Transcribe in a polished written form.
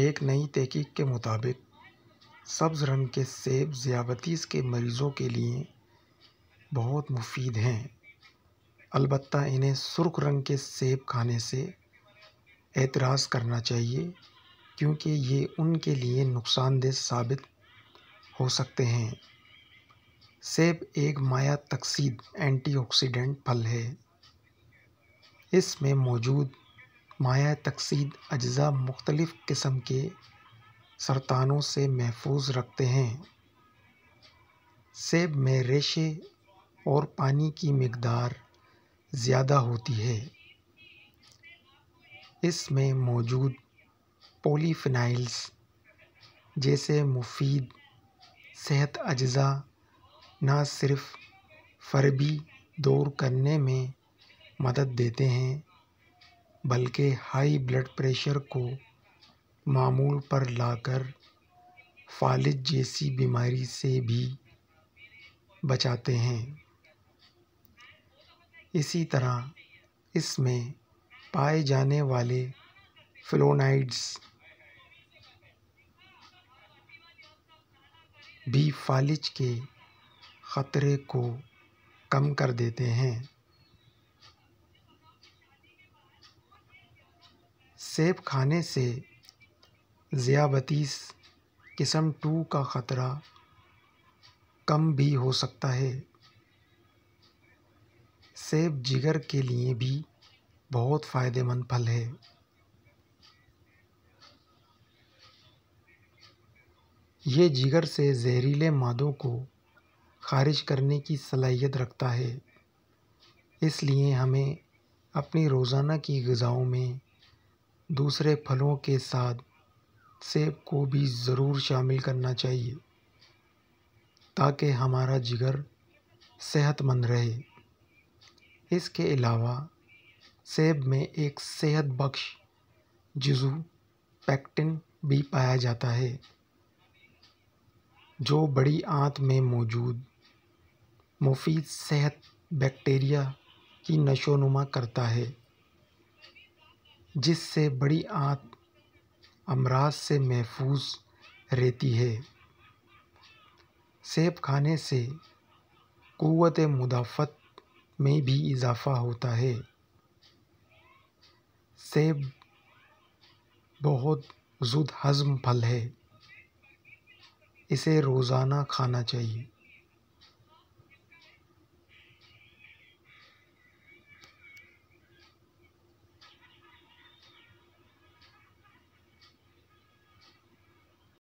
ایک نئی تحقیق کے مطابق سبز رنگ کے سیب ذیابیطس کے مریضوں کے لیے بہت مفید ہیں، البتہ انہیں سرخ رنگ کے سیب کھانے سے احتراز کرنا چاہیے کیونکہ یہ ان کے لیے نقصان دہ ثابت ہو سکتے ہیں۔ سیب ایک مائع تکسید اینٹی آکسیڈنٹ پھل ہے۔ اس میں موجود مائع تکسید اجزاء مختلف قسم کے سرطانوں سے محفوظ رکھتے ہیں۔ سیب میں ریشے اور پانی کی مقدار زیادہ ہوتی ہے۔ اس میں موجود پولی فینائلز جیسے مفید صحت اجزاء نہ صرف فربی دور کرنے میں مدد دیتے ہیں بلکہ ہائی بلڈ پریشر کو معمول پر لا کر فالج جیسی بیماری سے بھی بچاتے ہیں۔ اسی طرح اس میں پائے جانے والے فلونائڈز بھی فالج کے خطرے کو کم کر دیتے ہیں۔ سیب کھانے سے ذیابیطس قسم 2 کا خطرہ کم بھی ہو سکتا ہے۔ سیب جگر کے لیے بھی بہت فائدہ مند پھل ہے۔ یہ جگر سے زہریلے مادوں کو خارج کرنے کی صلاحیت رکھتا ہے، اس لیے ہمیں اپنی روزانہ کی غذاؤں میں دوسرے پھلوں کے ساتھ سیب کو بھی ضرور شامل کرنا چاہیے تاکہ ہمارا جگر صحت مند رہے۔ اس کے علاوہ سیب میں ایک صحت بخش جزو پیکٹن بھی پایا جاتا ہے جو بڑی آنت میں موجود مفید صحت بیکٹیریا کی نشو و نما کرتا ہے، جس سے بڑی آنت امراض سے محفوظ رہتی ہے۔ سیب کھانے سے قوت مدافعت میں بھی اضافہ ہوتا ہے۔ سیب بہت زود ہضم پھل ہے، اسے روزانہ کھانا چاہیے۔